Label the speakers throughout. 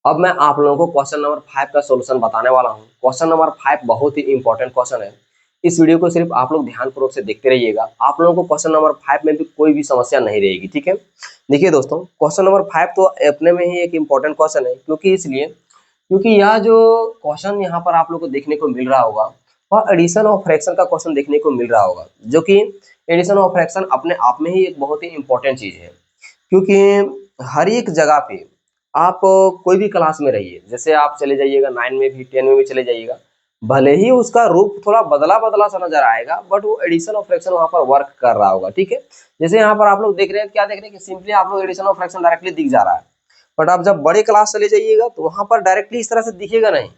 Speaker 1: अब मैं आप लोगों को क्वेश्चन नंबर 5 का सॉल्यूशन बताने वाला हूँ। क्वेश्चन नंबर 5 बहुत ही इंपॉर्टेंट क्वेश्चन है। इस वीडियो को सिर्फ आप लोग ध्यानपूर्वक से देखते रहिएगा। आप लोगों को क्वेश्चन नंबर 5 में भी कोई भी समस्या नहीं रहेगी, ठीक है। देखिए दोस्तों, क्वेश्चन नंबर 5 तो अपने में ही एक इंपॉर्टेंट क्वेश्चन है, क्योंकि यह जो क्वेश्चन यहाँ पर आप लोग को देखने को मिल रहा होगा वह एडिशन और फ्रैक्शन का क्वेश्चन देखने को मिल रहा होगा, जो कि एडिशन और फ्रैक्शन अपने आप में ही एक बहुत ही इंपॉर्टेंट चीज है। क्योंकि हर एक जगह पे आप कोई भी क्लास में रहिए, जैसे आप चले जाइएगा 9 में भी 10 में भी चले जाइएगा, भले ही उसका रूप थोड़ा बदला बदला सा नजर आएगा, बट वो एडिशन और फ्रैक्शन वहां पर वर्क कर रहा होगा, ठीक है। जैसे यहाँ पर आप लोग देख रहे हैं, क्या देख रहे हैं कि सिंपली आप लोग एडिशन और फ्रैक्शन डायरेक्टली दिख जा रहा है। बट आप जब बड़े क्लास चले जाइएगा तो वहां पर डायरेक्टली इस तरह से दिखेगा नहीं,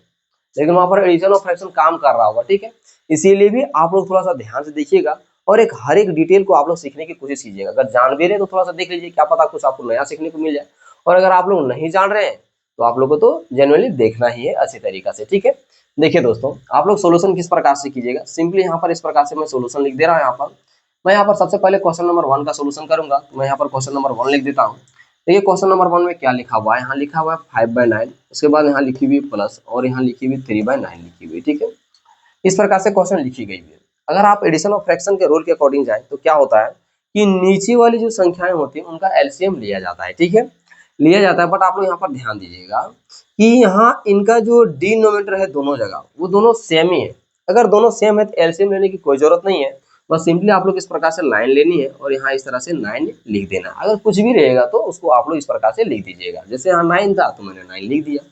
Speaker 1: लेकिन वहां पर एडिशन और फ्रैक्शन काम कर रहा होगा, ठीक है। इसीलिए भी आप लोग थोड़ा सा ध्यान से देखिएगा और एक हर एक डिटेल को आप लोग सीखने की कोशिश कीजिएगा। अगर जान भी रहे तो थोड़ा सा देख लीजिए, क्या पता कुछ आपको नया सीखने को मिल जाए। और अगर आप लोग नहीं जान रहे हैं तो आप लोग को तो जेन्युइनली देखना ही है अच्छी तरीका से, ठीक है। देखिए दोस्तों, आप लोग सोल्यूशन किस प्रकार से कीजिएगा, सिंपली यहाँ पर इस प्रकार से मैं सोल्यूशन लिख दे रहा हूँ। यहाँ पर मैं यहाँ पर सबसे पहले क्वेश्चन नंबर 1 का सोल्यूशन करूंगा, तो मैं यहाँ पर क्वेश्चन नंबर 1 लिख देता हूँ। देखिए क्वेश्चन नंबर 1 में क्या लिखा हुआ है, यहाँ लिखा हुआ है 5/9, उसके बाद यहाँ लिखी हुई प्लस और यहाँ लिखी हुई 3/9 लिखी हुई, ठीक है। इस प्रकार से क्वेश्चन लिखी गई है। अगर आप एडिशन और फ्रैक्शन के रूल के अकॉर्डिंग जाए तो क्या होता है कि नीचे वाली जो संख्याएं होती हैं उनका एलसीएम लिया जाता है, ठीक है, लिया जाता है। बट आप लोग यहाँ पर ध्यान दीजिएगा कि यहाँ इनका जो डिनोमिनेटर है दोनों जगह वो दोनों सेम ही है। अगर दोनों सेम है तो एलसीएम लेने की कोई जरूरत नहीं है। बस सिंपली आप लोग इस प्रकार से लाइन लेनी है और यहाँ इस तरह से 9 लिख देना। अगर कुछ भी रहेगा तो उसको आप लोग इस प्रकार से लिख दीजिएगा। जैसे यहाँ 9 था तो मैंने 9 लिख दिया।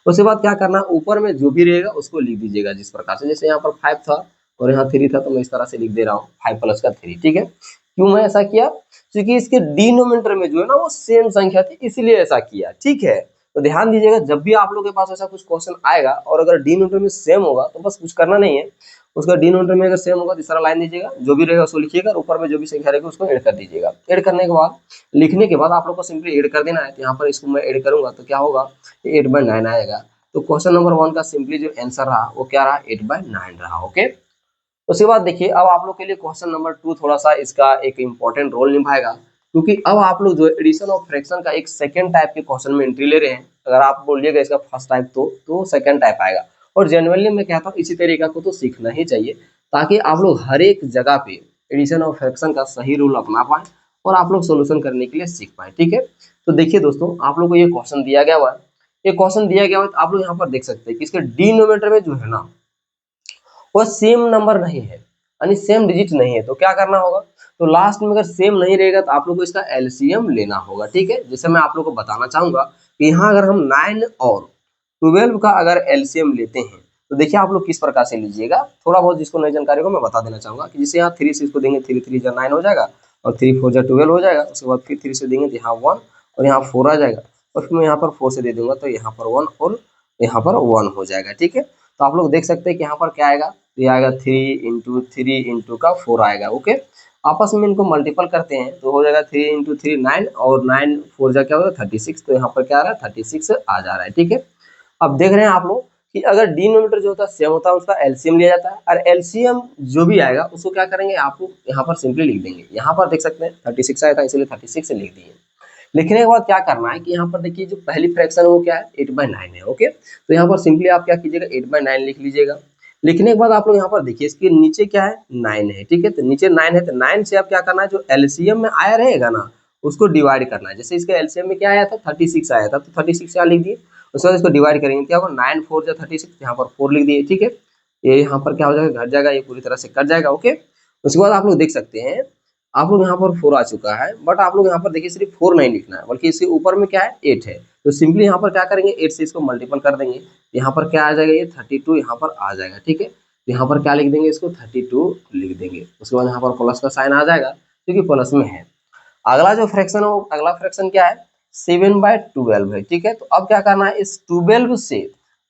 Speaker 1: उसके बाद क्या करना, ऊपर में जो भी रहेगा उसको लिख दीजिएगा जिस प्रकार से। जैसे यहाँ पर 5 था और यहाँ 3 था तो मैं इस तरह से लिख दे रहा हूँ 5 प्लस का 3, ठीक है। क्यों मैं ऐसा किया, क्योंकि इसके डिनोमिनेटर में जो है ना वो सेम संख्या थी, इसलिए ऐसा किया, ठीक है। तो ध्यान दीजिएगा, जब भी आप लोग के पास ऐसा कुछ क्वेश्चन आएगा और अगर डिनोमिनेटर में सेम होगा तो बस कुछ करना नहीं है। उसका डिनोमिनेटर में अगर सेम होगा तो इस तरह लाइन दीजिएगा, जो भी रहेगा उसको लिखिएगा और ऊपर में जो भी संख्या रहेगी उसको ऐड कर दीजिएगा। ऐड करने के बाद, लिखने के बाद आप लोग को सिंपली ऐड कर देना है। तो यहाँ पर इसको मैं ऐड करूंगा तो क्या होगा, 8/9 आएगा। तो क्वेश्चन नंबर 1 का सिंपली जो आंसर रहा वो क्या रहा, 8/9 रहा, ओके। उसके बाद देखिए, अब आप लोग के लिए क्वेश्चन नंबर 2 थोड़ा सा इसका एक इंपॉर्टेंट रोल निभाएगा, क्योंकि अब आप लोग जो एडिशन और फ्रैक्शन का एक सेकंड टाइप के क्वेश्चन में एंट्री ले रहे हैं। अगर आप बोलिएगा इसका फर्स्ट टाइप तो सेकंड टाइप आएगा। और जनरली मैं कहता हूँ इसी तरीका को तो सीखना ही चाहिए, ताकि आप लोग हर एक जगह पे एडिशन और फ्रैक्शन का सही रूल अपना पाए और आप लोग सोल्यूशन करने के लिए सीख पाए, ठीक है। तो देखिए दोस्तों, आप लोग को ये क्वेश्चन दिया गया हुआ है। ये क्वेश्चन दिया गया हुआ है तो आप लोग यहाँ पर देख सकते हैं कि इसके डिनोमिनेटर में जो है ना वो सेम नंबर नहीं है, यानी सेम डिजिट नहीं है। तो क्या करना होगा, तो लास्ट में अगर सेम नहीं रहेगा तो आप लोग को इसका एलसीएम लेना होगा, ठीक है। जैसे मैं आप लोग को बताना चाहूंगा कि यहाँ अगर हम 9 और 12 का अगर एलसीएम लेते हैं तो देखिए आप लोग किस प्रकार से लीजिएगा। थोड़ा बहुत जिसको नई जानकारी को मैं बता देना चाहूंगा कि जैसे यहाँ 3 से इसको देंगे, 3 3 9 हो जाएगा और 3 4 12 हो जाएगा। उसके बाद फिर 3 से देंगे तो यहाँ 1 और यहाँ 4 आ जाएगा, और फिर मैं यहाँ पर 4 से दे दूंगा तो यहाँ पर 1 और यहाँ पर 1 हो जाएगा, ठीक है। तो आप लोग देख सकते हैं कि यहाँ पर क्या आएगा, तो ये आएगा 3 × 3 × का 4 आएगा, ओके। आपस में इनको मल्टीपल करते हैं तो हो जाएगा 3 × 3 9 और 9 4 जा क्या होगा 36। तो यहाँ पर क्या आ रहा है, 36 आ जा रहा है, ठीक है। अब देख रहे हैं आप लोग कि अगर डिनोमिनेटर जो होता है सेम होता है उसका एलसीएम लिया जाता है, और एलसीएम जो भी आएगा उसको क्या करेंगे, आपको यहाँ पर सिंपली लिख देंगे। यहाँ पर देख सकते हैं 36 आया था इसलिए 36 से लिख दिए। लिखने के बाद क्या करना है कि यहाँ पर देखिए जो पहली फ्रैक्शन है वो क्या है, 8/9 है, ओके। तो यहाँ पर सिंपली आप क्या कीजिएगा, 8/9 लिख लीजिएगा। लिखने के बाद आप लोग यहाँ पर देखिए इसके नीचे क्या है, 9 है, ठीक है। तो नीचे 9 है तो 9 से आप क्या करना है, जो एलसीएम में आया रहेगा ना उसको डिवाइड करना है। जैसे इसके एलसीएम में क्या आया था, 36 आया था, तो 36 यहाँ लिख दिए। उसके बाद इसको डिवाइड करेंगे, क्या होगा 9 4 जा 36, यहाँ पर 4 लिख दिए, ठीक है। ये यहाँ पर क्या हो जाएगा, घट जाएगा, ये पूरी तरह से कट जाएगा, ओके। उसके बाद आप लोग देख सकते हैं, आप लोग यहाँ पर 4 आ चुका है, बट आप लोग यहाँ पर देखिए सिर्फ 4 नहीं लिखना है, बल्कि इसके ऊपर में क्या है, 8 है। तो सिंपली यहाँ पर क्या करेंगे, 8 से इसको मल्टीपल कर देंगे। यहाँ पर क्या आ जाएगा, ये 32 यहाँ पर आ जाएगा, ठीक है। तो यहाँ पर क्या लिख देंगे, इसको 32 लिख देंगे। उसके बाद यहाँ पर प्लस का साइन आ जाएगा क्योंकि प्लस में है। अगला जो फ्रैक्शन है, अगला फ्रैक्शन क्या है, 7/12 है, ठीक है। तो अब क्या करना है, इस 12 से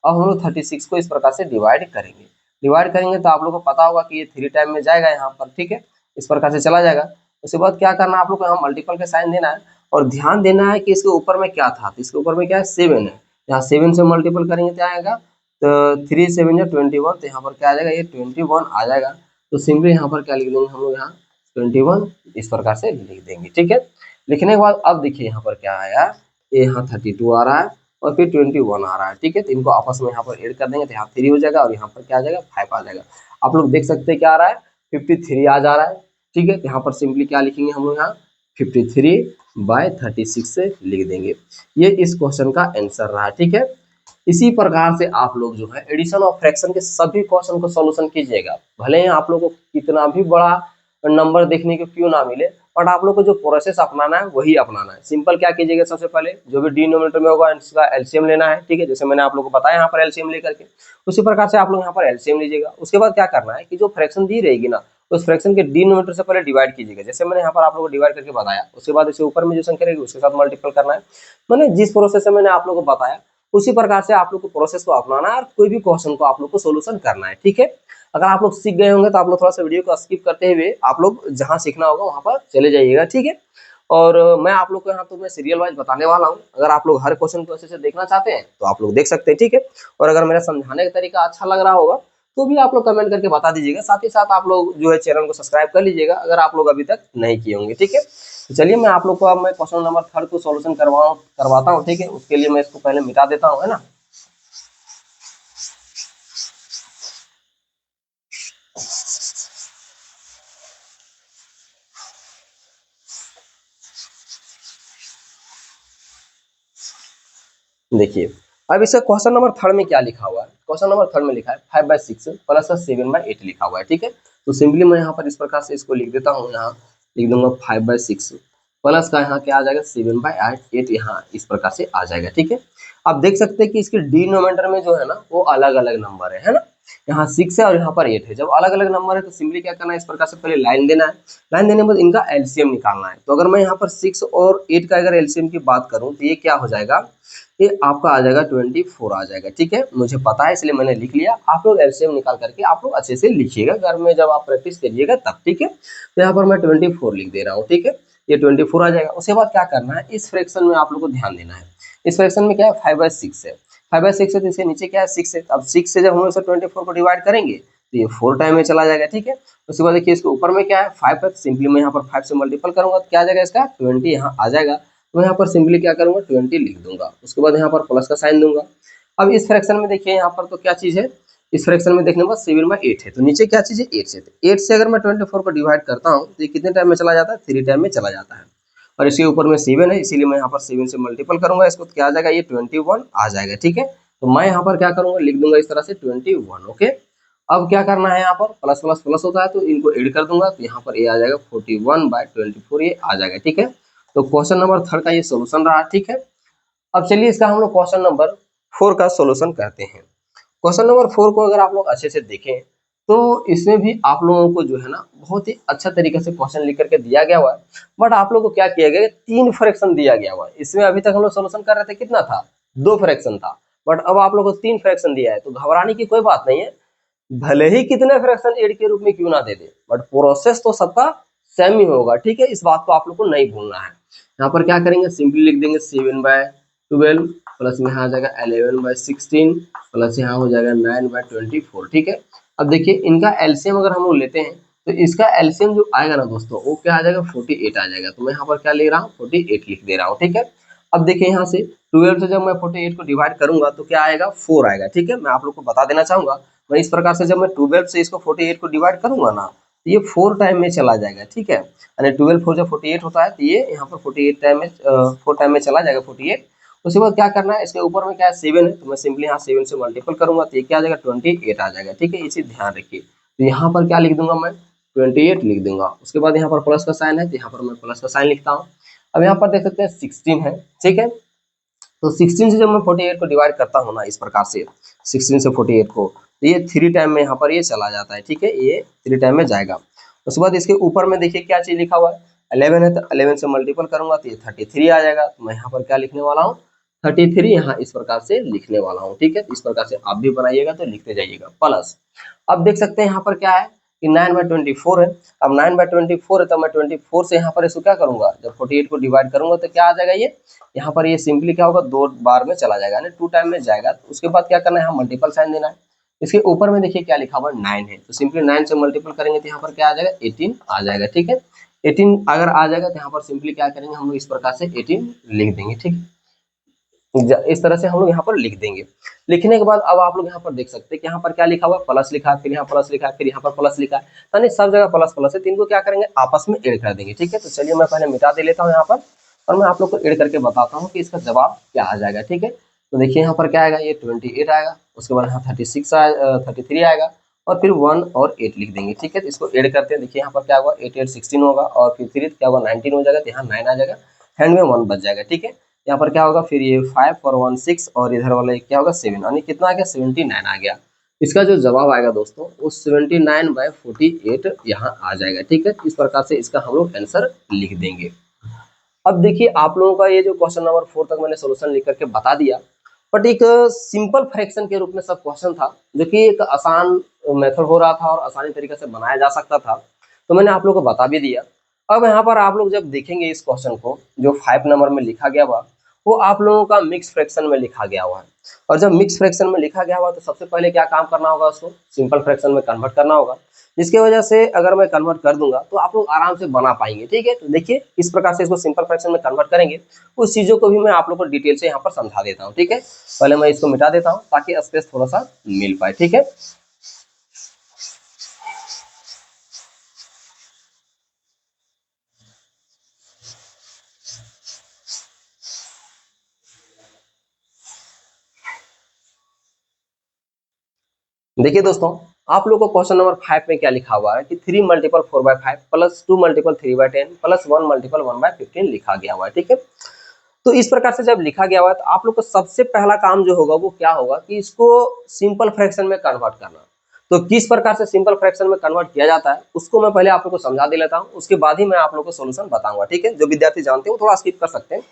Speaker 1: अब हम लोग 36 को इस प्रकार से डिवाइड करेंगे। डिवाइड करेंगे तो आप लोग को पता होगा कि ये 3 टाइम में जाएगा यहाँ पर, ठीक है, इस प्रकार से चला जाएगा। उसके बाद क्या करना है, आप लोग को यहाँ मल्टीपल का साइन देना है और ध्यान देना है कि इसके ऊपर में क्या था, तो इसके ऊपर में क्या है, 7 है। यहाँ 7 से मल्टीपल करेंगे क्या आएगा, तो 3 7 21, तो यहाँ पर क्या आ जाएगा, ये 21 आ जाएगा। तो सिंपली यहाँ पर क्या लिख देंगे हम लोग, यहाँ 21 इस प्रकार से लिख देंगे, ठीक है। लिखने के बाद अब देखिए यहाँ पर क्या आया, ये यहाँ 32 आ रहा है और फिर 21 आ रहा है, ठीक है। तो इनको आपस में यहाँ पर ऐड कर देंगे तो यहाँ 3 हो जाएगा और यहाँ पर क्या आ जाएगा 5 आ जाएगा। आप लोग देख सकते हैं क्या आ रहा है 53 आ जा रहा है, ठीक है। यहाँ पर सिंपली क्या लिखेंगे हम लोग यहाँ 53/36 से लिख देंगे। ये इस क्वेश्चन का आंसर रहा, ठीक है। इसी प्रकार से आप लोग जो है एडिशन और फ्रैक्शन के सभी क्वेश्चन को सॉल्यूशन कीजिएगा, भले ही आप लोग को कितना भी बड़ा नंबर देखने को क्यों ना मिले, बट आप लोग को जो प्रोसेस अपनाना है वही अपनाना है। सिंपल क्या कीजिएगा, सबसे पहले जो भी डिनोमिनेटर में होगा इसका एलसीएम लेना है, ठीक है। जैसे मैंने आप लोग को बताया यहाँ पर एलसीएम लेकर के, उसी प्रकार से आप लोग यहाँ पर एलसीएम लीजिएगा। उसके बाद क्या करना है कि जो फ्रैक्शन दी रहेगी ना उस फ्रैक्शन के डिनोमिनेटर से पहले डिवाइड कीजिएगा, जैसे मैंने यहाँ पर आप लोग को डिवाइड करके बताया। उसके बाद इसे ऊपर में जो संख्या रहेगी उसके साथ मल्टीपल करना है। मैंने जिस प्रोसेस से मैंने आप लोग को बताया उसी प्रकार से आप लोग को प्रोसेस को अपनाना है और कोई भी क्वेश्चन को आप लोग को सोल्यूशन करना है, ठीक है। अगर आप लोग सीख गए होंगे तो आप लोग थोड़ा सा वीडियो को स्किप करते हुए आप लोग जहां सीखना होगा वहां पर चले जाइएगा, ठीक है। और मैं आप लोग को यहाँ तो मैं सीरियल वाइज बताने वाला हूँ। अगर आप लोग हर क्वेश्चन को अच्छे से देखना चाहते हैं तो आप लोग देख सकते हैं, ठीक है। और अगर मेरा समझाने का तरीका अच्छा लग रहा होगा तो भी आप लोग कमेंट करके बता दीजिएगा। साथ ही साथ आप लोग जो है चैनल को सब्सक्राइब कर लीजिएगा अगर आप लोग अभी तक नहीं किए होंगे, ठीक है। तो चलिए मैं आप लोग को अब मैं क्वेश्चन नंबर 3 को सोल्यूशन करवाता हूँ, ठीक है। उसके लिए मैं इसको पहले मिटा देता हूँ, है ना। देखिए अब इसका क्वेश्चन नंबर 3 में क्या लिखा हुआ है। क्वेश्चन नंबर 3 में लिखा है 5/6 प्लस 7/8 लिखा हुआ है, ठीक है। तो सिंपली मैं यहाँ पर इस प्रकार से इसको लिख देता हूँ। यहाँ लिख दूंगा 5/6 प्लस का यहाँ क्या आ जाएगा 7/8 यहाँ इस प्रकार से आ जाएगा, ठीक है। आप देख सकते हैं कि इसके डिनोमिनेटर में जो है ना वो अलग अलग नंबर है ना। यहाँ 6 है और यहाँ पर 8 है। जब अलग अलग नंबर है तो सिंपली क्या करना है, इस प्रकार से पहले लाइन देना है। लाइन देने के बाद इनका एलसीएम निकालना है। तो अगर मैं यहाँ पर 6 और 8 का अगर एलसीएम की बात करूँ तो ये क्या हो जाएगा, ये आपका आ जाएगा 24 आ जाएगा, ठीक है। मुझे पता है इसलिए मैंने लिख लिया। आप लोग एलसीएम निकाल करके आप लोग अच्छे से लिखिएगा घर में जब आप प्रैक्टिस करिएगा तब, ठीक है। तो यहाँ पर मैं 24 लिख दे रहा हूँ, ठीक है। ये 24 आ जाएगा। उसके बाद क्या करना है, इस फ्रैक्शन में आप लोग को ध्यान देना है। इस फ्रैक्शन में क्या है 5/6 है। 5/6 है तो इसके नीचे क्या है 6 है। अब 6 से जब हम इसे 24 को डिवाइड करेंगे तो ये 4 टाइम में चला जाएगा, ठीक है। उसके बाद देखिए इसके ऊपर में क्या है 5 है। सिंपली मैं यहाँ पर 5 से मल्टीपल करूंगा तो क्या आ जाएगा इसका 20 यहाँ आ जाएगा। तो यहाँ पर सिंपली क्या करूंगा 20 लिख दूंगा। उसके बाद यहाँ पर प्लस का साइन दूंगा। अब इस फ्रैक्शन में देखिए यहाँ पर तो क्या चीज है, इस फ्रैक्शन में देखने के बाद 7/8 है तो नीचे क्या चीज है 8 से। 8 से अगर मैं 24 को डिवाइड करता हूँ तो ये कितने टाइम में चला जाता है 3 टाइम में चला जाता है। और इसके ऊपर में 7 है इसीलिए मैं यहाँ पर 7 से मल्टीपल करूंगा इसको तो क्या आ जाएगा ये 21 आ जाएगा, ठीक है। तो मैं यहाँ पर क्या करूंगा लिख दूंगा इस तरह से 21, ओके। अब क्या करना है, यहाँ पर प्लस प्लस प्लस होता है तो इनको ऐड कर दूंगा तो यहाँ पर ये आ जाएगा 41/24 ये आ जाएगा, ठीक है। तो क्वेश्चन नंबर 3 का ये सोल्यूशन रहा, ठीक है। अब चलिए इसका हम लोग क्वेश्चन नंबर 4 का सोल्यूशन करते हैं। क्वेश्चन नंबर 4 को अगर आप लोग अच्छे से देखें तो इसमें भी आप लोगों को जो है ना बहुत ही अच्छा तरीके से क्वेश्चन लिख करके दिया गया हुआ है। बट आप लोगों को क्या किया गया 3 फ्रैक्शन दिया गया हुआ है। इसमें अभी तक हम लोग सोल्यूशन कर रहे थे कितना था 2 फ्रैक्शन था, बट अब आप लोगों को 3 फ्रैक्शन दिया है। तो घबराने की कोई बात नहीं है, भले ही कितने फ्रैक्शन एड के रूप में क्यों ना दे दे बट प्रोसेस तो सबका सेम ही होगा, ठीक है। इस बात को आप लोग को नहीं भूलना है। यहाँ पर क्या करेंगे सिंपली लिख देंगे 7/12 प्लस में यहाँ आ जाएगा 11/16 प्लस यहाँ हो जाएगा 9/24, ठीक है। अब देखिए इनका एलसीएम अगर हम लोग लेते हैं तो इसका एलसीएम जो आएगा ना दोस्तों वो क्या आ जाएगा 48 आ जाएगा। तो मैं यहाँ पर क्या ले रहा हूँ 48 लिख दे रहा हूँ, ठीक है। अब देखिए यहाँ से 12 से जब मैं 48 को डिवाइड करूंगा तो क्या आएगा 4 आएगा, ठीक है। मैं आप लोग को बता देना चाहूंगा मैं इस प्रकार से जब मैं 12 से इसको 48 को डिवाइड करूंगा ना तो ये 4 टाइम में चला जाएगा, ठीक है। यानी 12 4 जब 48 होता है तो ये यहाँ पर 48 टाइम में 4 टाइम में चला जाएगा 48। उसके बाद क्या करना है इसके ऊपर में क्या है 7 है तो मैं सिंपली यहाँ 7 से मल्टीपल करूंगा तो ये क्या आ जाएगा 28 आ जाएगा, ठीक है। इसी ध्यान रखिए। तो यहाँ पर क्या लिख दूंगा मैं 28 लिख दूंगा। उसके बाद यहाँ पर प्लस का साइन है तो यहाँ पर मैं प्लस का साइन लिखता हूँ। अब यहाँ पर देख सकते हैं 16 है, ठीक है। तो 16 से जब मैं 48 को डिवाइड करता हूँ ना इस प्रकार से 16 से 48 को तो ये 3 टाइम में यहाँ पर ये चला जाता है, ठीक है। ये 3 टाइम में जाएगा। उसके बाद इसके ऊपर में देखिए क्या चीज लिखा हुआ है 11 है तो 11 से मल्टीपल करूंगा तो ये 33 आ जाएगा। तो मैं यहाँ पर क्या लिखने वाला हूँ 33 यहाँ इस प्रकार से लिखने वाला हूँ, ठीक है। इस प्रकार से आप भी बनाइएगा तो लिखते जाइएगा प्लस। अब देख सकते हैं यहाँ पर क्या है कि 9/24 है। अब 9/24 है तो मैं 24 से यहाँ पर इसको क्या करूंगा जब 48 को डिवाइड करूंगा तो क्या आ जाएगा ये यहाँ पर ये सिंपली क्या होगा 2 बार में चला जाएगा यानी 2 टाइम में जाएगा। तो उसके बाद क्या करना है यहाँ मल्टीपल साइन देना है। इसके ऊपर में देखिए क्या लिखा हुआ 9 है तो सिंपली 9 से मल्टीपल करेंगे तो यहाँ पर क्या आ जाएगा 18 आ जाएगा, ठीक है। 18 अगर आ जाएगा तो यहाँ पर सिंपली क्या करेंगे हम लोग इस प्रकार से 18 लिख देंगे, ठीक है। इस तरह से हम लोग यहाँ पर लिख देंगे। लिखने के बाद अब आप लोग यहाँ पर देख सकते हैं कि यहाँ पर क्या लिखा हुआ है, प्लस लिखा है, फिर यहाँ प्लस लिखा है, फिर यहाँ पर प्लस लिखा है, यानी सब जगह प्लस प्लस है। तो इनको क्या करेंगे, आपस में ऐड कर देंगे। ठीक है, तो चलिए मैं पहले मिटा दे लेता हूँ यहाँ पर, और मैं आप लोग को ऐड करके बताता हूँ कि इसका जवाब क्या आ जाएगा। ठीक है, तो देखिए यहाँ पर क्या आएगा, ये 28 आएगा, उसके बाद यहाँ 33 आएगा, और फिर 1 और 8 लिख देंगे। ठीक है, तो इसको ऐड करते हैं। देखिए यहाँ पर क्या होगा, 8 8 16 होगा, और फिर 3 क्या होगा, 19 हो जाएगा, तो यहाँ 9 आ जाएगा, हैंड में 1 बच जाएगा। ठीक है, यहाँ पर क्या होगा, फिर ये 5 और 1 6, और इधर वाला क्या होगा 7, यानी कितना आ गया, 79 आ गया। इसका जो जवाब आएगा दोस्तों, वो 79/48 यहाँ आ जाएगा। ठीक है, इस प्रकार से इसका हम लोग आंसर लिख देंगे। अब देखिए आप लोगों का ये जो क्वेश्चन नंबर 4 तक मैंने सोल्यूशन लिख करके बता दिया, बट एक सिंपल फ्रैक्शन के रूप में सब क्वेश्चन था, जो कि एक आसान मेथड हो रहा था और आसानी तरीके से बनाया जा सकता था, तो मैंने आप लोगों को बता भी दिया। अब यहाँ पर आप लोग जब देखेंगे इस क्वेश्चन को, जो 5 नंबर में लिखा गया हुआ, वो आप लोगों का मिक्स फ्रैक्शन में लिखा गया हुआ है। और जब मिक्स फ्रैक्शन में लिखा गया हुआ, तो सबसे पहले क्या काम करना होगा, उसको सिंपल फ्रैक्शन में कन्वर्ट करना होगा, जिसकी वजह से अगर मैं कन्वर्ट कर दूंगा तो आप लोग आराम से बना पाएंगे। ठीक है, तो देखिए इस प्रकार से इसको सिंपल फ्रैक्शन में कन्वर्ट करेंगे, उस चीजों को भी मैं आप लोग को डिटेल से यहाँ पर समझा देता हूँ। ठीक है, पहले मैं इसको मिटा देता हूँ ताकि स्पेस थोड़ा सा मिल पाए। ठीक है, देखिए दोस्तों, आप लोग को क्वेश्चन नंबर 5 में क्या लिखा हुआ है कि 3 multiple 4/5 plus 2 multiple 3/10 plus 1 multiple 1/15 लिखा गया हुआ है। ठीक है, तो इस प्रकार से जब लिखा गया हुआ है, तो आप लोग का सबसे पहला काम जो होगा वो क्या होगा कि इसको सिंपल फ्रैक्शन में कन्वर्ट करना। तो किस प्रकार से सिंपल फ्रैक्शन में कन्वर्ट किया जाता है, उसको मैं पहले आप लोग को समझा दे लेता हूँ, उसके बाद ही मैं आप लोग को सोल्यूशन बताऊंगा। ठीक है, जो विद्यार्थी जानते हैं वो थोड़ा स्किप कर सकते हैं,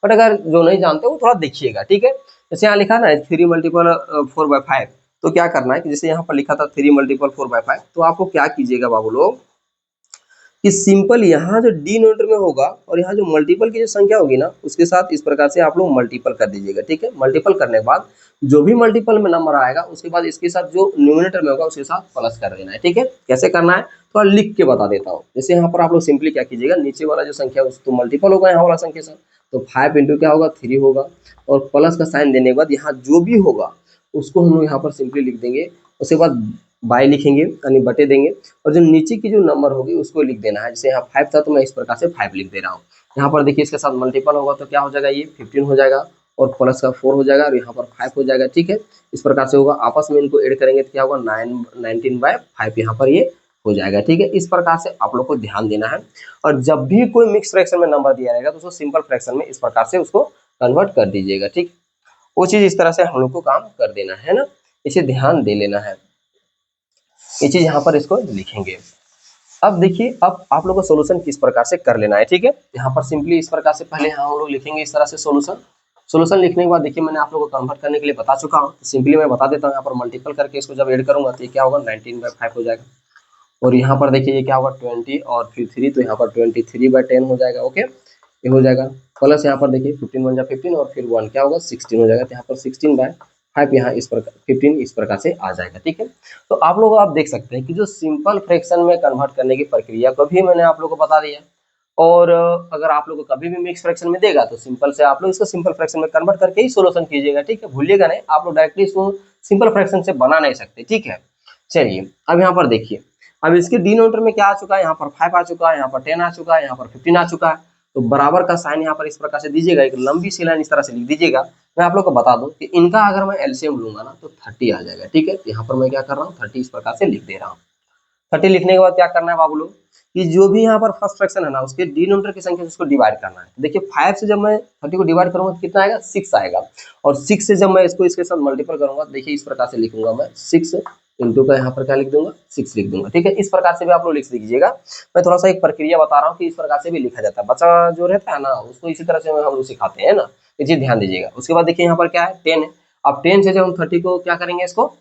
Speaker 1: बट अगर जो नहीं जानते वो थोड़ा देखिएगा। ठीक है, जैसे यहाँ लिखा ना 3 मल्टीपल 4/5, तो क्या करना है कि जैसे यहाँ पर लिखा था 3 मल्टीपल 4/5, तो आपको क्या कीजिएगा बाबू लोग कि सिंपल यहाँ जो डिनोमिनेटर में होगा और यहाँ जो मल्टीपल की जो संख्या होगी ना, उसके साथ इस प्रकार से आप लोग मल्टीपल कर दीजिएगा। ठीक है, मल्टीपल करने के बाद जो भी मल्टीपल में नंबर आएगा, उसके बाद इसके साथ जो न्यूमिनेटर में होगा उसके साथ प्लस कर देना है। ठीक है, कैसे करना है थोड़ा लिख के बता देता हूँ। जैसे यहाँ पर आप लोग सिंपली क्या कीजिएगा, नीचे वाला जो संख्या है उसको मल्टीपल होगा यहाँ वाला संख्या साथ, तो 5 इंटू क्या होगा 3 होगा, और प्लस का साइन देने के बाद यहाँ जो भी होगा उसको हम लोग यहाँ पर सिंपली लिख देंगे। उसके बाद बाय लिखेंगे यानी बटे देंगे, और जो नीचे की जो नंबर होगी उसको लिख देना है। जैसे यहाँ 5 था तो मैं इस प्रकार से 5 लिख दे रहा हूँ। यहाँ पर देखिए इसके साथ मल्टीपल होगा तो क्या हो जाएगा, ये 15 हो जाएगा, और प्लस का 4 हो जाएगा, और यहाँ पर 5 हो जाएगा। ठीक है, इस प्रकार से होगा, आपस में इनको ऐड करेंगे तो क्या होगा 19/5 यहाँ पर ये हो जाएगा। ठीक है, इस प्रकार से आप लोग को ध्यान देना है, और जब भी कोई मिक्स फ्रैक्शन में नंबर दिया रहेगा तो उसको सिंपल फ्रैक्शन में इस प्रकार से उसको कन्वर्ट कर दीजिएगा। ठीक, वो चीज इस तरह से हम लोग को काम कर देना है ना, इसे ध्यान दे लेना है। ये चीज यहाँ पर इसको लिखेंगे। अब देखिए, अब आप लोग को सोल्यूशन किस प्रकार से कर लेना है। ठीक है, यहाँ पर सिंपली इस प्रकार से पहले हम लोग लिखेंगे इस तरह से सोल्यूशन। सोल्यूशन लिखने के बाद देखिए मैंने आप लोगों को कन्वर्ट करने के लिए बता चुका हूँ, तो सिंपली मैं बता देता हूँ। यहाँ पर मल्टीपल करके इसको जब ऐड करूंगा तो ये क्या होगा 19/5 हो जाएगा, और यहाँ पर देखिए ये क्या होगा 20 और फिर 3, तो यहाँ पर 23/10 हो जाएगा। ओके, ये हो जाएगा, प्लस यहाँ पर देखिए 15 1 जा 15, और फिर 1 क्या होगा 16 हो जाएगा, तो यहाँ पर 16/5 यहाँ इस प्रकार 15 इस प्रकार से आ जाएगा। ठीक है, तो आप लोग आप देख सकते हैं कि जो सिंपल फ्रैक्शन में कन्वर्ट करने की प्रक्रिया को भी मैंने आप लोग को बता दिया, और अगर आप लोग को कभी भी मिक्स फ्रैक्शन में देगा तो सिंपल से आप लोग इसको सिंपल फ्रैक्शन में कन्वर्ट करके ही सोल्यूशन कीजिएगा। ठीक है, भूलिएगा नहीं, आप लोग डायरेक्टली इसको सिंपल फ्रैक्शन से बना नहीं सकते। ठीक है, चलिए अब यहाँ पर देखिए, अब इसके डिनोमिनेटर में क्या आ चुका है, यहाँ पर 5 आ चुका है, यहाँ पर 10 आ चुका है, यहाँ पर 15 आ चुका है, तो बराबर का साइन यहाँ पर इस प्रकार से दीजिएगा, एक लंबी सी लाइन इस तरह से लिख दीजिएगा। मैं आप लोग को बता दूं कि इनका अगर मैं एलसीएम लूंगा ना तो 30 आ जाएगा। ठीक है, तो यहाँ पर मैं क्या कर रहा हूँ 30 इस प्रकार से लिख दे रहा हूँ। 30 लिखने के बाद क्या करना है बाबू लोग कि जो भी यहाँ पर फर्स्ट फ्रैक्शन है ना उसके डिनोमिनेटर की संख्या से उसको डिवाइड करना है। देखिए 5 से जब मैं 30 को डिवाइड करूंगा तो कितना आएगा 6 आएगा, और 6 से जब मैं इसको इसके साथ मल्टीपल करूंगा तो देखिए इस प्रकार से लिखूंगा मैं 6 इंटू का यहाँ पर क्या लिख दूंगा 6 लिख दूंगा। ठीक है, इस प्रकार से भी आप लोग लिख दीजिएगा। मैं थोड़ा सा एक प्रक्रिया बता रहा हूँ कि इस प्रकार से भी लिखा जाता है, बच्चा जो रहता है ना उसको इसी तरह से हम लोग सिखाते हैं ना, ये चीज ध्यान दीजिएगा। उसके बाद देखिए यहाँ पर क्या है 10 है, अब 10 से जब हम 30 को क्या करेंगे इसको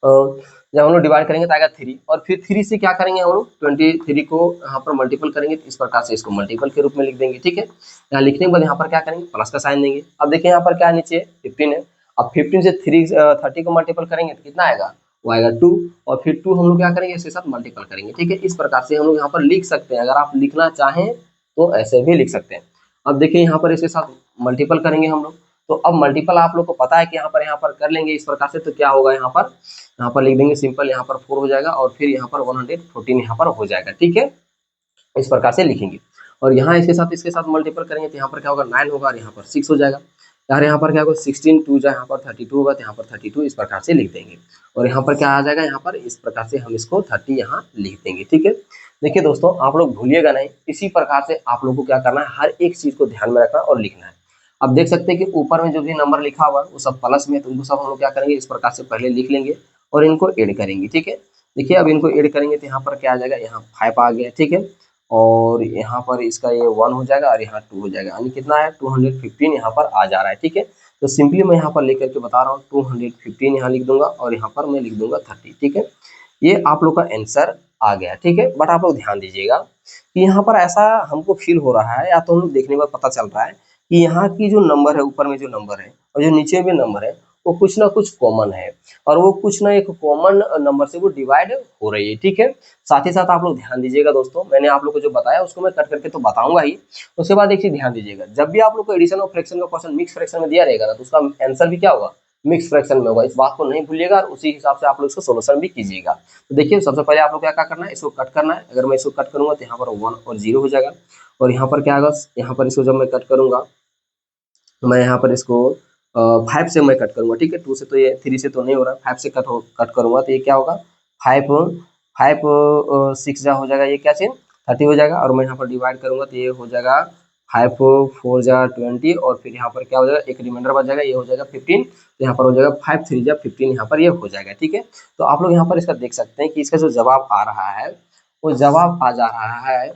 Speaker 1: जब हम लोग डिवाइड करेंगे तो आएगा 3, और फिर 3 से क्या करेंगे हम लोग 23 को यहाँ पर मल्टीपल करेंगे, तो इस प्रकार से इसको मल्टीपल के रूप में लिख देंगे। ठीक है, यहाँ लिखने के बाद यहाँ पर क्या करेंगे प्लस का साइन देंगे। अब देखिए यहाँ पर क्या है नीचे 15 है, अब 15 से 30 को मल्टीपल करेंगे तो कितना आएगा, वो आएगा 2, और फिर 2 हम लोग क्या करेंगे इसके साथ मल्टीपल करेंगे। ठीक है, इस प्रकार से हम लोग यहाँ पर लिख सकते हैं, अगर आप लिखना चाहें तो ऐसे भी लिख सकते हैं। अब देखिए यहाँ पर इसके साथ मल्टीपल करेंगे हम लोग, तो अब मल्टीपल आप लोग को पता है कि यहाँ पर कर लेंगे इस प्रकार से, तो क्या होगा यहाँ पर लिख देंगे सिंपल, यहाँ पर 4 हो जाएगा और फिर यहाँ पर 114 यहाँ पर हो जाएगा, ठीक है। इस प्रकार से लिखेंगे और यहाँ इसके साथ मल्टीपल करेंगे तो यहाँ पर क्या होगा 9 होगा और यहाँ पर 6 हो जाएगा। यार यहाँ पर क्या होगा 16 2 जा यहाँ पर 32 होगा तो यहाँ पर 32 इस प्रकार से लिख देंगे और यहाँ पर क्या आ जाएगा, यहाँ पर इस प्रकार से हम इसको 30 यहाँ लिख देंगे, ठीक है। देखिए दोस्तों, आप लोग भूलिएगा नहीं, इसी प्रकार से आप लोग को क्या करना है, हर एक चीज को ध्यान में रखना और लिखना है। अब देख सकते हैं कि ऊपर में जो भी नंबर लिखा हुआ है वो सब प्लस में है, तो उनको सब हम लोग क्या करेंगे, इस प्रकार से पहले लिख लेंगे और इनको ऐड करेंगे, ठीक है। देखिए अब इनको ऐड करेंगे तो यहाँ पर क्या आ जाएगा, यहाँ 5 आ गया, ठीक है। और यहाँ पर इसका ये 1 हो जाएगा और यहाँ 2 हो जाएगा, यानी कितना है 215 यहाँ पर आ जा रहा है, ठीक है। तो सिंपली मैं यहाँ पर लेकर के बता रहा हूँ 215 यहाँ लिख दूंगा और यहाँ पर मैं लिख दूंगा 30, ठीक है। ये आप लोग का आंसर आ गया, ठीक है। बट आप लोग ध्यान दीजिएगा कि यहाँ पर ऐसा हमको फील हो रहा है या तो हम लोग देखने में पता चल रहा है कि यहाँ की जो नंबर है, ऊपर में जो नंबर है और जो नीचे में नंबर है वो कुछ ना कुछ कॉमन है और वो कुछ ना एक कॉमन नंबर से वो डिवाइड हो रही है, ठीक है। साथ ही साथ आप लोग ध्यान दीजिएगा दोस्तों, मैंने आप लोग को जो बताया उसको मैं कट करके तो बताऊंगा ही, उसके बाद एक चीज ध्यान दीजिएगा, जब भी आप लोग को एडिशन और फ्रैक्शन का क्वेश्चन मिक्स फ्रैक्शन में दिया रहेगा ना तो उसका आंसर भी क्या होगा, मिक्स फ्रैक्शन में होगा। इस बात को नहीं भूलिएगा और उसी हिसाब से आप लोग इसको सोल्यूशन भी कीजिएगा। तो देखिए सबसे पहले आप लोग क्या क्या करना है, इसको कट करना है। अगर मैं इसको कट करूंगा तो यहाँ पर 1 और 0 हो जाएगा और यहाँ पर क्या होगा, यहाँ पर इसको जब मैं कट करूंगा तो मैं यहाँ पर इसको 5 से मैं कट करूंगा, ठीक है। 2 से तो ये 3 से तो नहीं हो रहा, 5 से कट करूंगा तो ये क्या होगा 5 5 6 जा हो जाएगा, ये क्या चीज 30 हो जाएगा। और मैं यहाँ पर डिवाइड करूंगा तो ये हो जाएगा 5 4 जा 20 और फिर यहाँ पर क्या हो जाएगा, एक रिमाइंडर बच जाएगा, ये हो जाएगा 15, तो यहाँ पर हो जाएगा 5 3 जा 15, यहाँ पर ये हो जाएगा, ठीक है। तो आप लोग यहाँ पर इसका देख सकते हैं कि इसका जो जवाब आ रहा है वो जवाब आ जा रहा है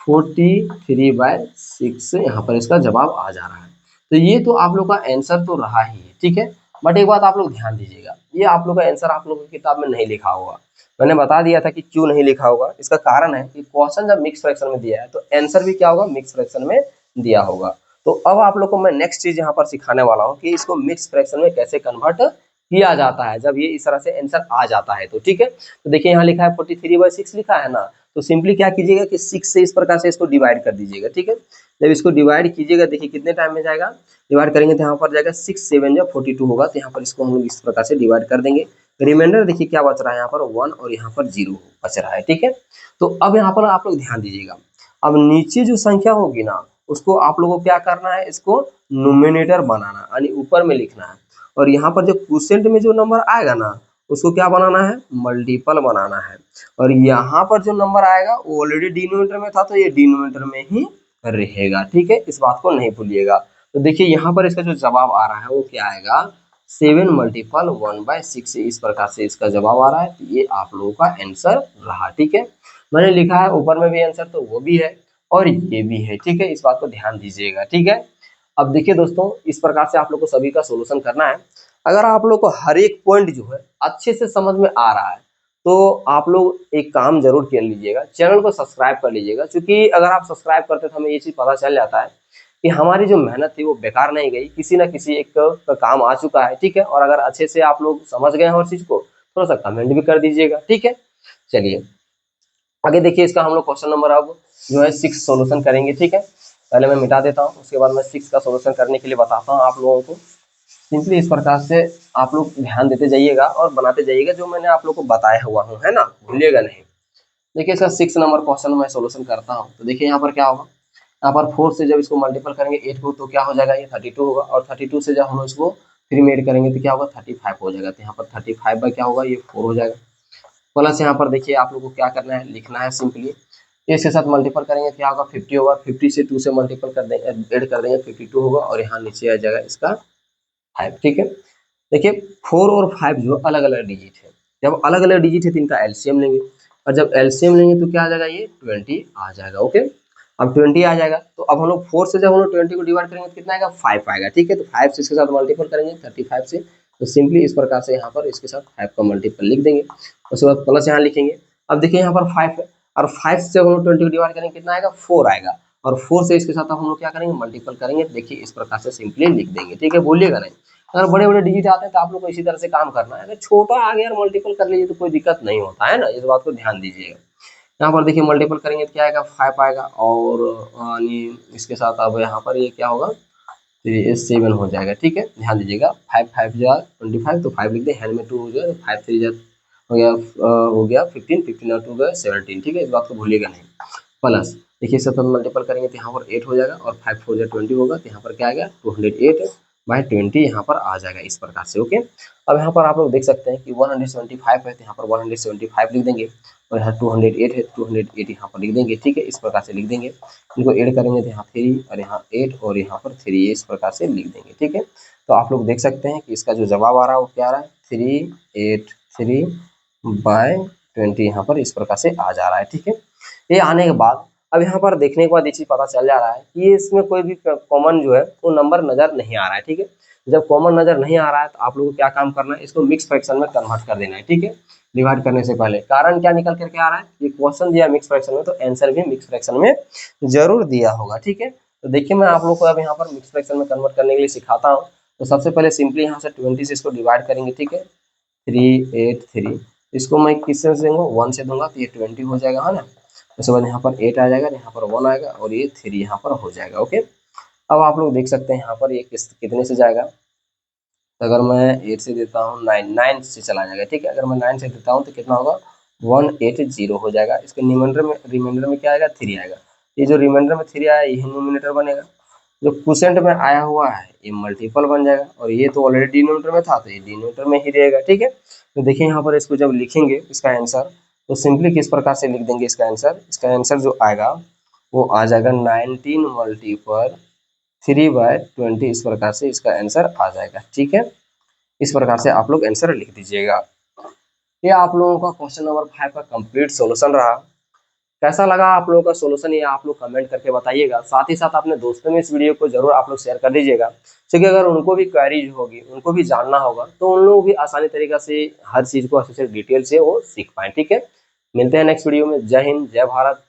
Speaker 1: 43/6, यहाँ पर इसका जवाब आ जा रहा है। तो ये तो आप लोग का आंसर तो रहा ही है, ठीक है। बट एक बात आप लोग ध्यान दीजिएगा, ये आप लोग का आंसर आप लोगों की किताब में नहीं लिखा होगा। मैंने बता दिया था कि क्यों नहीं लिखा होगा, इसका कारण है कि क्वेश्चन जब मिक्स फ्रैक्शन में दिया है तो आंसर भी क्या होगा, मिक्स फ्रैक्शन में दिया होगा। तो अब आप लोग को मैं नेक्स्ट चीज यहाँ पर सिखाने वाला हूँ कि इसको मिक्स फ्रैक्शन में कैसे कन्वर्ट किया जाता है जब ये इस तरह से आंसर आ जाता है, तो ठीक है। तो देखिए यहाँ लिखा है 43/6 लिखा है ना, तो सिंपली क्या कीजिएगा कि 6 से इस प्रकार से इसको डिवाइड कर दीजिएगा, ठीक है। जब इसको डिवाइड कीजिएगा देखिए कितने टाइम में जाएगा, डिवाइड करेंगे तो यहाँ पर जाएगा 6 7 जा 42 होगा, तो यहाँ पर इसको हम लोग इस प्रकार से डिवाइड कर देंगे। रिमाइंडर देखिए क्या बच रहा है, यहाँ पर 1 और यहाँ पर 0 बच रहा है, ठीक है। तो अब यहाँ पर आप लोग ध्यान दीजिएगा, अब नीचे जो संख्या होगी ना उसको आप लोगों को क्या करना है, इसको नोमिनेटर बनाना यानी ऊपर में लिखना है और यहाँ पर जो क्वोशिएंट में जो नंबर आएगा ना उसको क्या बनाना है, मल्टीपल बनाना है। और यहाँ पर जो नंबर आएगा वो ऑलरेडी डिनोमिनेटर में था तो ये डिनोमिनेटर में ही रहेगा, ठीक है। इस बात को नहीं भूलिएगा। तो देखिए यहाँ पर इसका जो जवाब आ रहा है वो क्या आएगा, 7 मल्टीपल 1/6, इस प्रकार से इसका जवाब आ रहा है। तो ये आप लोगों का आंसर रहा, ठीक है। मैंने लिखा है ऊपर में भी आंसर तो वो भी है और ये भी है, ठीक है। इस बात को ध्यान दीजिएगा, ठीक है। अब देखिए दोस्तों, इस प्रकार से आप लोग को सभी का सोल्यूशन करना है। अगर आप लोग को हर एक पॉइंट जो है अच्छे से समझ में आ रहा है तो आप लोग एक काम जरूर कर लीजिएगा, चैनल को सब्सक्राइब कर लीजिएगा, क्योंकि अगर आप सब्सक्राइब करते तो हमें ये चीज पता चल जाता है कि हमारी जो मेहनत थी वो बेकार नहीं गई, किसी ना किसी एक का काम आ चुका है, ठीक है। और अगर अच्छे से आप लोग समझ गए हैं हर चीज को थोड़ा सा कमेंट भी कर दीजिएगा, ठीक है। चलिए आगे देखिए, इसका हम लोग क्वेश्चन नंबर अब जो है 6 सोल्यूशन करेंगे, ठीक है। पहले मैं मिटा देता हूँ, उसके बाद मैं 6 का सोल्यूशन करने के लिए बताता हूँ आप लोगों को। सिंपली इस प्रकार से आप लोग ध्यान देते जाइएगा और बनाते जाइएगा जो मैंने आप लोग को बताया हुआ हूँ, है ना, भूलिएगा नहीं। देखिए इसका 6 नंबर क्वेश्चन मैं सोल्यूशन करता हूँ। तो देखिए यहाँ पर क्या होगा, यहाँ पर 4 से जब इसको मल्टीपल करेंगे 8 को तो क्या हो जाएगा, ये 32 होगा और 32 से जब हम इसको 3 में ऐड करेंगे तो क्या होगा 35 हो जाएगा। तो यहाँ पर 35 बाय क्या होगा, ये 4 हो जाएगा। प्लस यहाँ पर देखिए आप लोग को क्या करना है, लिखना है सिंपली, इसके साथ मल्टीपल करेंगे क्या होगा 50 होगा, 50 से 2 से मल्टीपल कर देंगे, ऐड कर देंगे 52 होगा और यहाँ नीचे आ जाएगा इसका 5, ठीक है। देखिए 4 और 5 जो अलग अलग डिजिट है, जब अलग अलग डिजिट है तो इनका एलसीएम लेंगे और जब एलसीएम लेंगे तो क्या आ जाएगा, ये 20 आ जाएगा, ओके। अब 20 आ जाएगा तो अब हम लोग 4 से जब हम लोग 20 को डिवाइड करेंगे तो कितना आएगा, 5 आएगा, ठीक है। तो 5 से इसके साथ मल्टीपल करेंगे 35 से, तो सिंपली इस प्रकार से यहाँ पर इसके साथ 5 का मल्टीपल लिख देंगे, उसके बाद प्लस यहाँ लिखेंगे। अब देखिए यहाँ पर 5 है और 5 से हम लोग 20 को डिवाइड करेंगे कितना आएगा, 4 आएगा और 4 से इसके साथ हम लोग क्या करेंगे, मल्टीपल करेंगे। देखिए इस प्रकार से सिंपली लिख देंगे, ठीक है, भूलिएगा नहीं। अगर बड़े बड़े डिजिट आते हैं तो आप लोग को इसी तरह से काम करना है, अगर छोटा आ गया और मल्टीपल कर लीजिए तो कोई दिक्कत नहीं होता है ना, इस बात को ध्यान दीजिएगा। यहाँ पर देखिए मल्टीपल करेंगे तो क्या आएगा, 5 आएगा और यानी इसके साथ अब यहाँ पर ये क्या होगा 7 हो जाएगा। ठीक है, ध्यान दीजिएगा 5 5 जा 25 तो 5 लिख दें, हैंड में 2 हो जाए तो 5 3 जा हो गया 15, 15 और 2 गए 17। ठीक है, इस बात को भूलिएगा नहीं। प्लस देखिए इससे तो मल्टीपल करेंगे तो यहाँ पर 8 हो जाएगा और 5 4 जा 20 होगा तो यहाँ पर क्या आएगा 208/20 यहाँ पर आ जाएगा इस प्रकार से। ओके, अब यहाँ पर आप लोग देख सकते हैं कि 175 है तो यहाँ पर 175 लिख देंगे और यहाँ 208 है तो 208 यहाँ पर लिख देंगे। ठीक है, इस प्रकार से लिख देंगे। इनको ऐड करेंगे तो यहाँ 3 और यहाँ 8 और यहाँ पर 3 इस प्रकार से लिख देंगे। ठीक है, तो आप लोग देख सकते हैं कि इसका जो जवाब आ रहा है वो क्या आ रहा है 383/20 यहाँ पर इस प्रकार से आ जा रहा है। ठीक है, ये आने के बाद अब यहाँ पर देखने के बाद ये चीज पता चल जा रहा है कि इसमें कोई भी कॉमन जो है वो नंबर नजर नहीं आ रहा है। ठीक है, जब कॉमन नजर नहीं आ रहा है तो आप लोगों को क्या काम करना है, इसको मिक्स फ्रैक्शन में कन्वर्ट कर देना है। ठीक है, डिवाइड करने से पहले कारण क्या निकल करके आ रहा है, ये क्वेश्चन दिया मिक्स फ्रैक्शन में तो आंसर भी मिक्स फ्रैक्शन में जरूर दिया होगा। ठीक है, तो देखिए मैं आप लोग को अब यहाँ पर मिक्स फ्रैक्शन में कन्वर्ट करने के लिए सिखाता हूँ। तो सबसे पहले सिंपली यहाँ से 20 से इसको डिवाइड करेंगे। ठीक है, 383 इसको मैं किससे दूंगा 1 से दूंगा तो ये 20 हो जाएगा, है ना। उसके बाद यहाँ पर 8 आ जाएगा, यहाँ पर 1 आएगा और ये 3 यहाँ पर हो जाएगा। ओके, अब आप लोग देख सकते हैं यहाँ पर ये कितने से जाएगा, तो अगर मैं 8 से देता हूँ 9 से चला जाएगा। ठीक है, अगर मैं 9 से देता हूँ तो कितना होगा 180 हो जाएगा। इसके रिमाइंडर में क्या आएगा 3 आएगा। ये जो रिमाइंडर में 3 आया ये न्यूमिनेटर बनेगा, जो क्वोशिएंट में आया हुआ है ये मल्टीपल बन जाएगा और ये तो ऑलरेडी डिनोमिनेटर में था तो ये डिनोमिनेटर में ही रहेगा। ठीक है, तो देखिए यहाँ पर इसको जब लिखेंगे इसका आंसर तो सिंपली किस प्रकार से लिख देंगे इसका आंसर जो आएगा वो आ जाएगा 19 मल्टीपल 3/20 इस प्रकार से इसका आंसर आ जाएगा। ठीक है, इस प्रकार से आप लोग आंसर लिख दीजिएगा। ये आप लोगों का क्वेश्चन नंबर 5 का कंप्लीट सॉल्यूशन रहा। कैसा लगा आप लोगों का सॉल्यूशन ये आप लोग कमेंट करके बताइएगा। साथ ही साथ अपने दोस्तों में इस वीडियो को जरूर आप लोग शेयर कर दीजिएगा, क्योंकि अगर उनको भी क्वेरीज होगी उनको भी जानना होगा तो उन लोग भी आसानी तरीके से हर चीज को अच्छे से डिटेल से वो सीख पाए। ठीक है, मिलते हैं नेक्स्ट वीडियो में। जय हिंद, जय भारत।